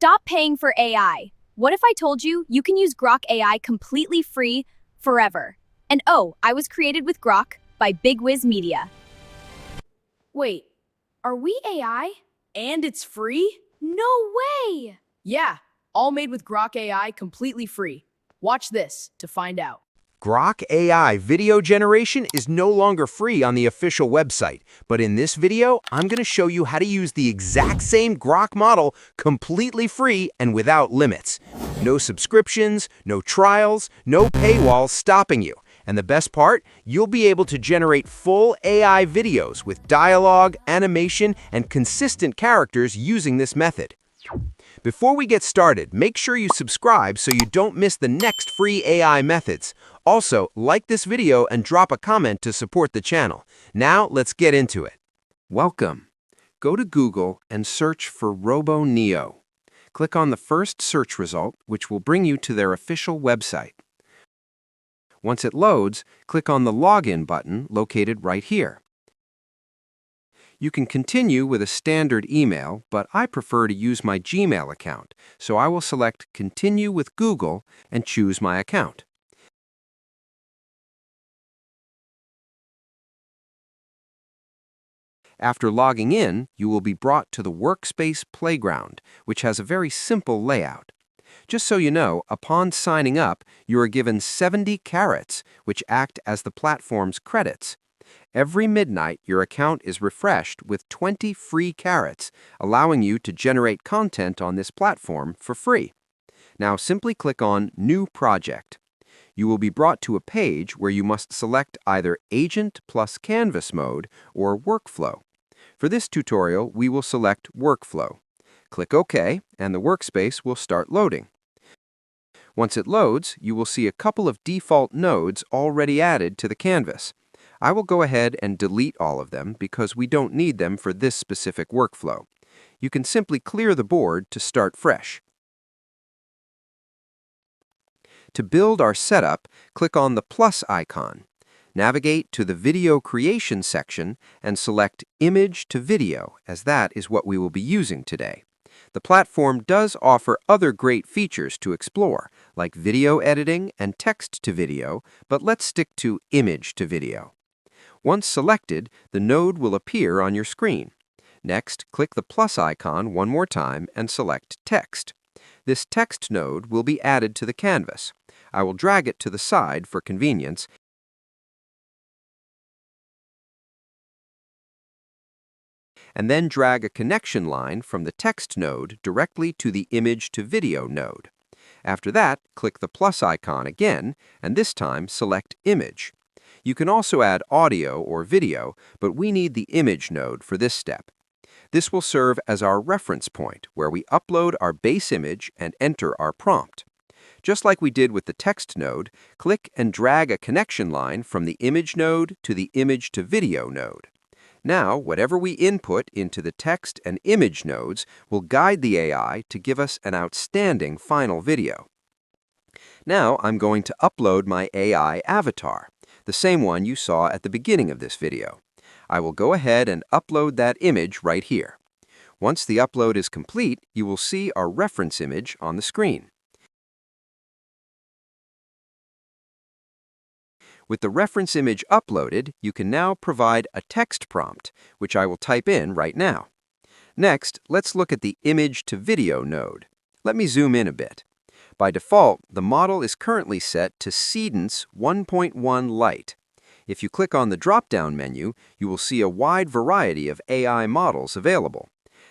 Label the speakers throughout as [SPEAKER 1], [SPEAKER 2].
[SPEAKER 1] Stop paying for AI. What if I told you you can use Grok AI completely free forever? And oh, I was created with Grok by Big Wiz Media.
[SPEAKER 2] Wait, are we AI? And it's free?
[SPEAKER 1] No way!
[SPEAKER 2] Yeah, all made with Grok AI completely free. Watch this to find out.
[SPEAKER 3] Grok AI video generation is no longer free on the official website, but in this video, I'm going to show you how to use the exact same Grok model completely free and without limits. No subscriptions, no trials, no paywalls stopping you. And the best part, you'll be able to generate full AI videos with dialogue, animation, and consistent characters using this method. Before we get started, make sure you subscribe so you don't miss the next free AI methods. Also, like this video and drop a comment to support the channel. Now, let's get into it. Welcome. Go to Google and search for RoboNeo. Click on the first search result, which will bring you to their official website. Once it loads, click on the Login button located right here. You can continue with a standard email, but I prefer to use my Gmail account, so I will select Continue with Google and choose my account. After logging in, you will be brought to the Workspace Playground, which has a very simple layout. Just so you know, upon signing up, you are given 70 carrots, which act as the platform's credits. Every midnight, your account is refreshed with 20 free carrots, allowing you to generate content on this platform for free. Now simply click on New Project. You will be brought to a page where you must select either Agent plus Canvas mode or Workflow. For this tutorial, we will select Workflow. Click OK, and the workspace will start loading. Once it loads, you will see a couple of default nodes already added to the canvas. I will go ahead and delete all of them because we don't need them for this specific workflow. You can simply clear the board to start fresh. To build our setup, click on the plus icon. Navigate to the Video Creation section and select Image to Video, as that is what we will be using today. The platform does offer other great features to explore, like video editing and text to video, but let's stick to Image to Video. Once selected, the node will appear on your screen. Next, click the plus icon one more time and select Text. This text node will be added to the canvas. I will drag it to the side for convenience, and then drag a connection line from the text node directly to the Image to Video node. After that, click the plus icon again, and this time select Image. You can also add audio or video, but we need the image node for this step. This will serve as our reference point, where we upload our base image and enter our prompt. Just like we did with the text node, click and drag a connection line from the image node to the Image to Video node. Now, whatever we input into the text and image nodes will guide the AI to give us an outstanding final video. Now, I'm going to upload my AI avatar, the same one you saw at the beginning of this video. I will go ahead and upload that image right here. Once the upload is complete, you will see our reference image on the screen. With the reference image uploaded, you can now provide a text prompt, which I will type in right now. Next, let's look at the Image to Video node. Let me zoom in a bit. By default, the model is currently set to Cadence 1.1 Lite. If you click on the drop-down menu, you will see a wide variety of AI models available.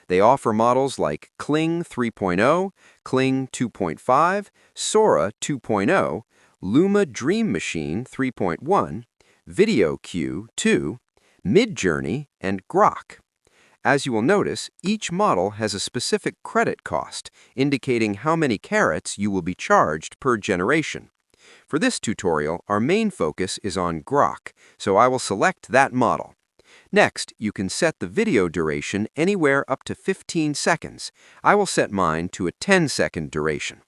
[SPEAKER 3] They offer models like Kling 3.0, Kling 2.5, Sora 2.0, Luma Dream Machine 3.1, VideoQ 2, Midjourney, and Grok. As you will notice, each model has a specific credit cost, indicating how many carrots you will be charged per generation. For this tutorial, our main focus is on Grok, so I will select that model. Next, you can set the video duration anywhere up to 15 seconds. I will set mine to a 10-second duration.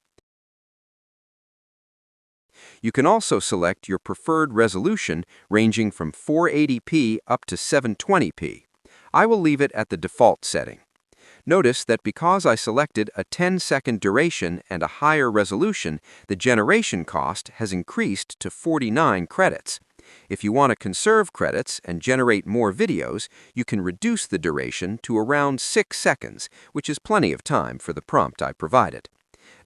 [SPEAKER 3] You can also select your preferred resolution ranging from 480p up to 720p. I will leave it at the default setting. Notice that because I selected a 10-second duration and a higher resolution, the generation cost has increased to 49 credits. If you want to conserve credits and generate more videos, you can reduce the duration to around 6 seconds, which is plenty of time for the prompt I provided.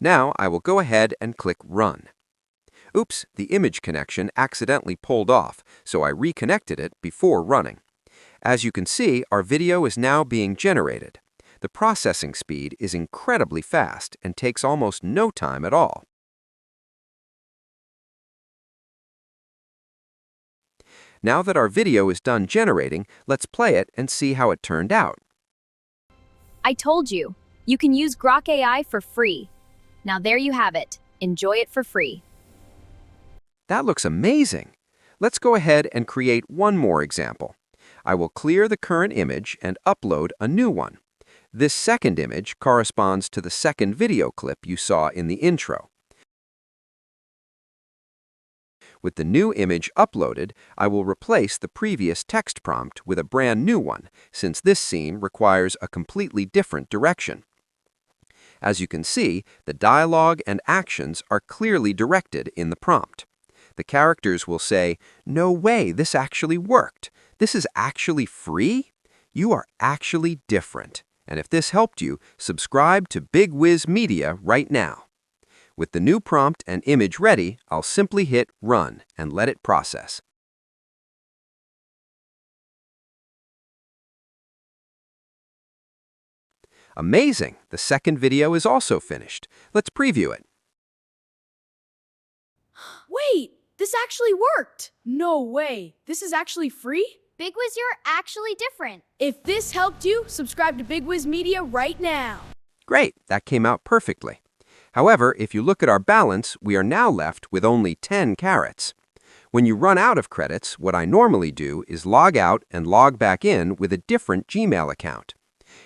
[SPEAKER 3] Now I will go ahead and click Run. Oops, the image connection accidentally pulled off, so I reconnected it before running. As you can see, our video is now being generated. The processing speed is incredibly fast and takes almost no time at all. Now that our video is done generating, let's play it and see how it turned out.
[SPEAKER 1] I told you, you can use Grok AI for free. Now there you have it. Enjoy it for free.
[SPEAKER 3] That looks amazing. Let's go ahead and create one more example. I will clear the current image and upload a new one. This second image corresponds to the second video clip you saw in the intro. With the new image uploaded, I will replace the previous text prompt with a brand new one, since this scene requires a completely different direction. As you can see, the dialogue and actions are clearly directed in the prompt. The characters will say, "No way, this actually worked. This is actually free? You are actually different." And if this helped you, subscribe to Big Wiz Media right now. With the new prompt and image ready, I'll simply hit Run and let it process. Amazing! The second video is also finished. Let's preview it.
[SPEAKER 2] Wait, this actually worked. No way. This is actually free?
[SPEAKER 1] Big Wiz, you're actually different.
[SPEAKER 2] If this helped you, subscribe to Big Wiz Media right now.
[SPEAKER 3] Great, that came out perfectly. However, if you look at our balance, we are now left with only 10 carats. When you run out of credits, what I normally do is log out and log back in with a different Gmail account.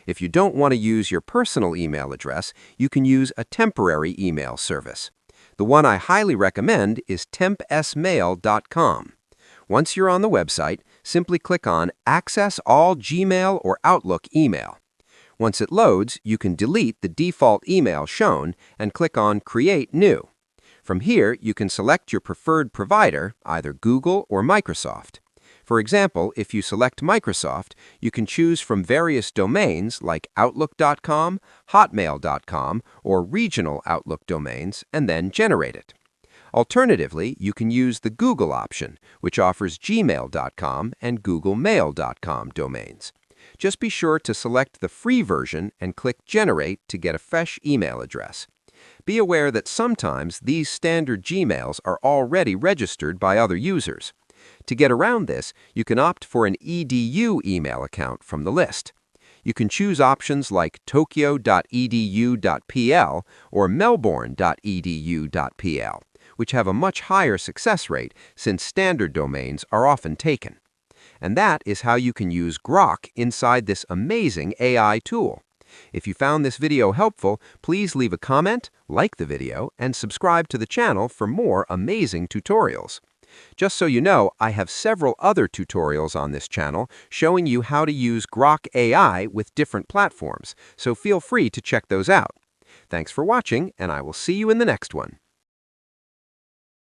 [SPEAKER 3] If you don't want to use your personal email address, you can use a temporary email service. The one I highly recommend is tempsmail.com. Once you're on the website, simply click on Access All Gmail or Outlook Email. Once it loads, you can delete the default email shown and click on Create New. From here, you can select your preferred provider, either Google or Microsoft. For example, if you select Microsoft, you can choose from various domains like Outlook.com, Hotmail.com, or regional Outlook domains, and then generate it. Alternatively, you can use the Google option, which offers gmail.com and googlemail.com domains. Just be sure to select the free version and click Generate to get a fresh email address. Be aware that sometimes these standard Gmails are already registered by other users. To get around this, you can opt for an edu email account from the list. You can choose options like tokyo.edu.pl or melbourne.edu.pl, which have a much higher success rate since standard domains are often taken. And that is how you can use Grok inside this amazing AI tool. If you found this video helpful, please leave a comment, like the video, and subscribe to the channel for more amazing tutorials. Just so you know, I have several other tutorials on this channel showing you how to use Grok AI with different platforms, so feel free to check those out. Thanks for watching, and I will see you in the next one.